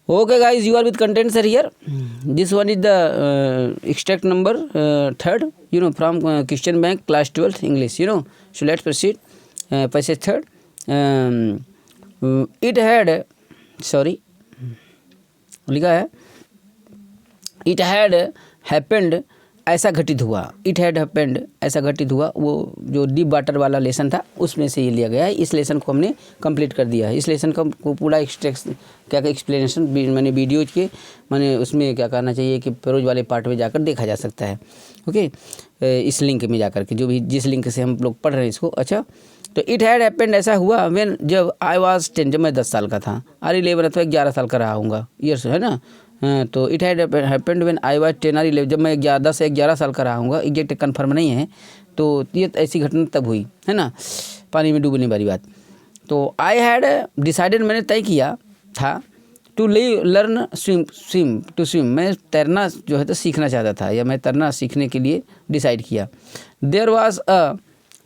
Okay guys, you are with contents are here. This one is the extract number 3rd, from Christian Bank class 12th English, So let's proceed. Passage 3rd. It had, लिखा है it had happened, ऐसा घटित हुआ. It had happened, ऐसा घटित हुआ. वो जो डीप वाटर वाला लेसन था उसमें से ये लिया गया है. इस लेसन को हमने कंप्लीट कर दिया है. इस लेसन को पूरा क्या एक्सप्लेनेशन मैंने वीडियोज के मैंने उसमें क्या करना चाहिए कि पेरोज वाले पार्ट में जाकर देखा जा सकता है. ओके, इस लिंक में जाकर के, जो भी जिस लिंक से हम लोग पढ़ रहे हैं इसको. अच्छा, तो इट हैड हैपेंड ऐसा हुआ व्हेन, जब आई वाज 10, जब मैं 10 साल का था. और 11 अथवा 11 साल का रहा हूँगा, ईयर्स है ना. तो it had happened when I was 10 और 11, जब मैं 10 से 11 साल का रहा हूँगा. एग्जैक्ट कन्फर्म नहीं है. तो ये ऐसी घटना तब हुई है ना, पानी में डूबने वाली बात. तो आई हैड डिसाइडेड, मैंने तय किया था, टू लर्न स्विम, मैं तैरना जो है तो सीखना चाहता था, या मैं तैरना सीखने के लिए डिसाइड किया. देयर वाज अ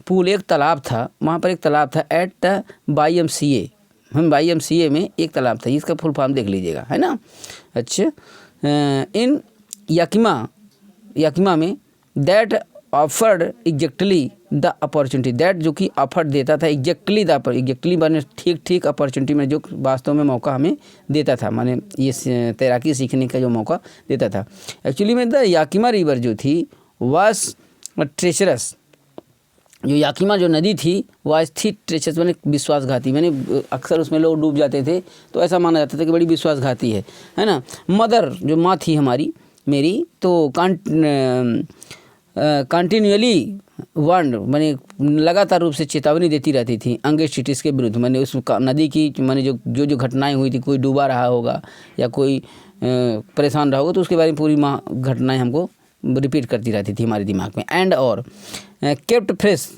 पूल, एक तालाब था, वहाँ पर एक तालाब था. एट द YMCA, हम YMCA में एक तालाब था. इसका फुल फॉर्म देख लीजिएगा, है ना. अच्छा, इन याकिमा में, that offered exactly the opportunity, that जो कि ऑफर देता था, एग्जैक्टली माने ठीक अपॉर्चुनिटी में, जो वास्तव में मौका हमें देता था, माने ये तैराकी सीखने का जो मौका देता था. एक्चुअली में द याकिमा रिवर जो थी वाज ट्रेचरस, जो याकिमा जो नदी थी वो आज थी ट्रेचरस, मैंने विश्वासघाती, मैंने अक्सर उसमें लोग डूब जाते थे, तो ऐसा माना जाता था कि बड़ी विश्वासघाती है ना. मदर जो माँ थी हमारी, मेरी, तो कंटिन्यूअली वार्न्ड, मैंने लगातार रूप से चेतावनी देती रहती थी अंगेंस्ट इट, इसके विरुद्ध. मैंने उस नदी की मैंने जो घटनाएं हुई थी, कोई डूबा रहा होगा या कोई परेशान रहा होगा, तो उसके बारे में पूरी घटनाएं हमको रिपीट करती रहती थी हमारे दिमाग में. एंड और kept fresh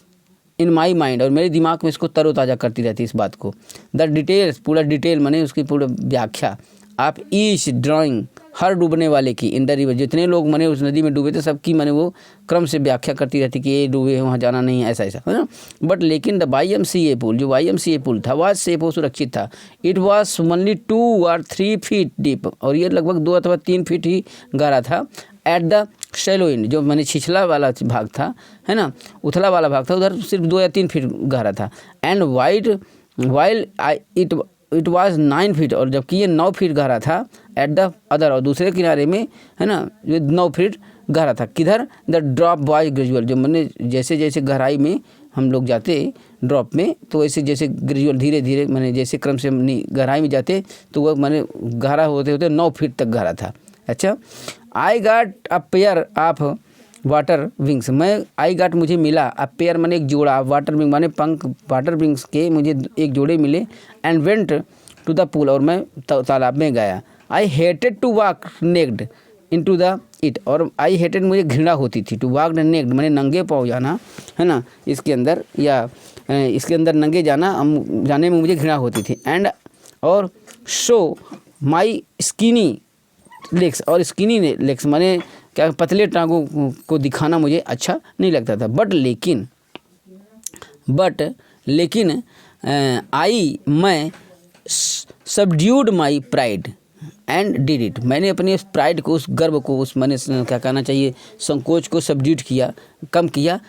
in my mind, और मेरे दिमाग में इसको तरोताज़ा करती रहती इस बात को. द डिटेल्स, पूरा डिटेल मैंने उसकी पूरा व्याख्या आप ईच ड्राइंग, हर डूबने वाले की, इन द रिवर, जितने लोग मैंने उस नदी में डूबे थे सबकी मैंने वो क्रम से व्याख्या करती रहती कि ये डूबे हैं, वहाँ जाना नहीं है, ऐसा है ना. बट लेकिन द YMCA पुल, जो YMCA पुल था, वाज सेफ, वो सुरक्षित था. इट वाज ओनली 2 और 3 फीट डीप, और ये लगभग 2 अथवा 3 फीट ही गहरा था. एट द शैलो एंड, जो मैंने छिछला वाला भाग था, है ना, उथला वाला भाग था, उधर सिर्फ 2 या 3 फीट गहरा था. And while it was 9 feet, और जबकि ये 9 फीट गहरा था. एट द अदर, और दूसरे किनारे में, है ना, ये 9 फीट गहरा था. किधर? द ड्रॉप बॉय ग्रेजुअल, जो मैंने जैसे जैसे गहराई में हम लोग जाते ड्रॉप में, तो ऐसे जैसे ग्रेजुअल धीरे धीरे मैंने जैसे क्रम से गहराई में जाते, तो वह मैंने गहरा होते होते 9 फीट तक गहरा था. अच्छा, I got a pair of water wings, I got मुझे मिला, अ पेयर मैंने एक जोड़ा, वाटर विंग माने पंख, वाटर विंग्स के मुझे एक जोड़े मिले. And went to the pool, और मैं तालाब में गया. I hated to walk naked into the it, और आई हेटेड मुझे घृणा होती थी. टू वॉक नेक्ड मैंने नंगे पाँव जाना, है ना, इसके अंदर, या इसके अंदर नंगे जाने में मुझे घृणा होती थी. एंड और शो माई स्किनी लेग्स, और स्किनी लेग्स माने क्या, पतले टांगों को दिखाना मुझे अच्छा नहीं लगता था. बट लेकिन मैं subdued my pride and did it, मैंने अपने उस प्राइड को, उस गर्व को, उस मैंने क्या कहना चाहिए, संकोच को सबड्यूड किया, कम किया.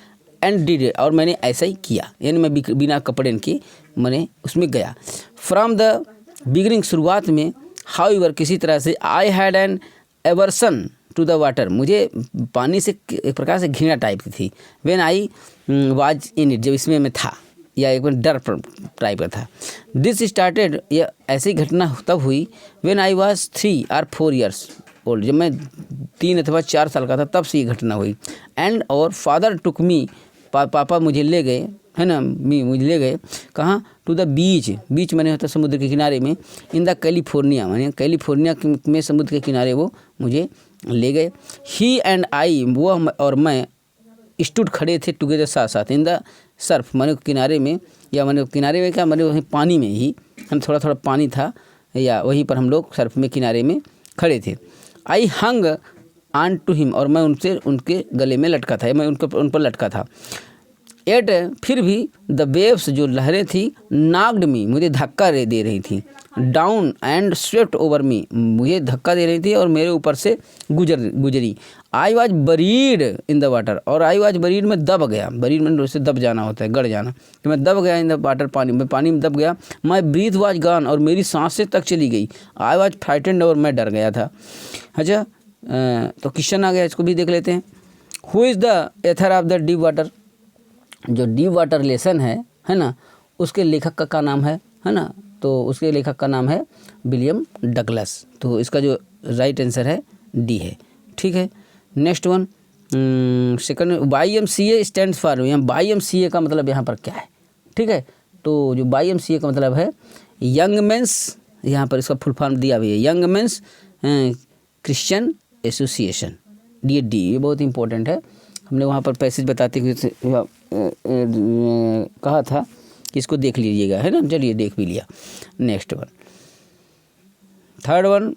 एंड डिड इट, और मैंने ऐसा ही किया, यानी मैं बिना कपड़े के मैंने उसमें गया. फ्रॉम द बिगिनिंग, शुरुआत में, हाउएवर किसी तरह से, I had an aversion to the water, मुझे पानी से एक प्रकार से घृणा टाइप की थी. When I was in it, जब इसमें मैं था, या एक बार डर टाइप का था. दिस स्टार्टेड, यह ऐसी घटना तब हुई. व्हेन आई वाज 3 और 4 ईयर्स ओल्ड, जब मैं 3 अथवा 4 साल का था, तब से ये घटना हुई. एंड और फादर टुक मी, पापा मुझे ले गए, है ना, मुझे ले गए कहाँ? टू द बीच मैंने होता समुद्र के किनारे में. इन द कैलिफोर्निया, मैंने कैलिफोर्निया में समुद्र के किनारे वो मुझे ले गए. ही एंड आई, वो और मैं, स्टूड खड़े थे टुगेदर, साथ साथ. इन द सर्फ, मैंने किनारे में, या मैंने किनारे में क्या, मैंने वहीं पानी में ही, हम थोड़ा पानी था, या वहीं पर हम लोग सर्फ में किनारे में खड़े थे. आई हंग ऑन टू हिम, और मैं उनके गले में लटका था, मैं उन पर लटका था. एट, फिर भी द वेव्स, जो लहरें थी, नाग्ड मी, मुझे धक्का दे रही थी. Down and swept over me, मुझे धक्का दे रही थी और मेरे ऊपर से गुजरी। I was buried in the water, और आई वॉज बरीड में दब गया, बरीड में उससे दब जाना होता है, गड़ जाना, तो मैं दब गया इन द वाटर, पानी में दब गया। माई ब्रीथ वॉज गॉन, और मेरी सांसें तक चली गई। आई वॉज फ्राइटेंड, और मैं डर गया था। अच्छा, तो क्वेश्चन आ गया, इसको भी देख लेते हैं। Who is the author of the deep water, जो डीप वाटर लेसन है ना, उसके लेखक का नाम है ना, तो उसके लेखक का नाम है विलियम डगलस। तो इसका जो राइट आंसर है डी है। ठीक है, next one, second, YMCA stands for, यहाँ YMCA का मतलब यहाँ पर क्या है? ठीक है, तो जो YMCA का मतलब है यंग मेंस, यहाँ पर इसका फुल फॉर्म दिया भी है, young mains Christian association, D, ये बहुत इंपॉर्टेंट है। हमने वहाँ पर पैसेज बताते हुए कहा था कि इसको देख लीजिएगा, है ना, चलिए देख भी लिया। नेक्स्ट वन, थर्ड वन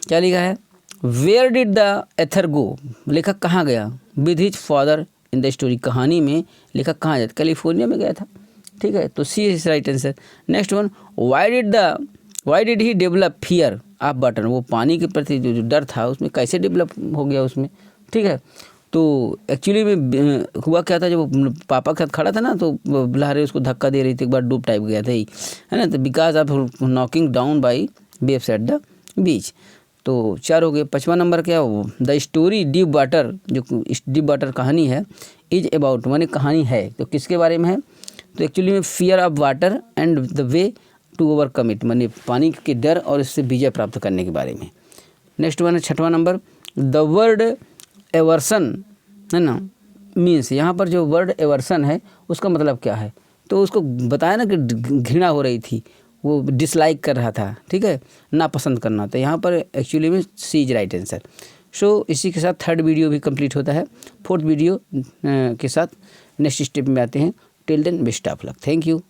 क्या लिखा है? वेयर डिड द एथर गो, लेखक कहाँ गया? With his father in the story, कहानी में लेखक कहाँ जाता? कैलिफोर्निया में गया था। ठीक है, तो C is right answer. Next one, why did he develop fear of water, वो पानी के प्रति जो डर था उसमें कैसे डेवलप हो गया उसमें? ठीक है, तो एक्चुअली में हुआ क्या था, जब पापा के साथ खड़ा था ना, तो लहरें उसको धक्का दे रही थी, एक बार डूब टाइप गया था ही, है ना, तो because of knocking down by waves at the beach. तो 4 हो गए। 5वां नंबर क्या हो? द स्टोरी डीप वाटर, जो डीप वाटर कहानी है, इज अबाउट, माने कहानी है तो किसके बारे में है? तो एक्चुअली में fear of water and the way to overcome it, माने पानी के डर और इससे विजय प्राप्त करने के बारे में। नेक्स्ट वन है 6वां नंबर, द वर्ड एवर्सन, है ना, मीन्स, यहाँ पर जो वर्ड एवर्सन है उसका मतलब क्या है? तो उसको बताया ना कि घृणा हो रही थी, वो डिसलाइक कर रहा था, ठीक है, नापसंद करना, तो यहाँ पर एक्चुअली में सी इज राइट आंसर। सो इसी के साथ 3rd वीडियो भी कंप्लीट होता है। 4th वीडियो के साथ नेक्स्ट स्टेप में आते हैं। Till then best of luck, thank you.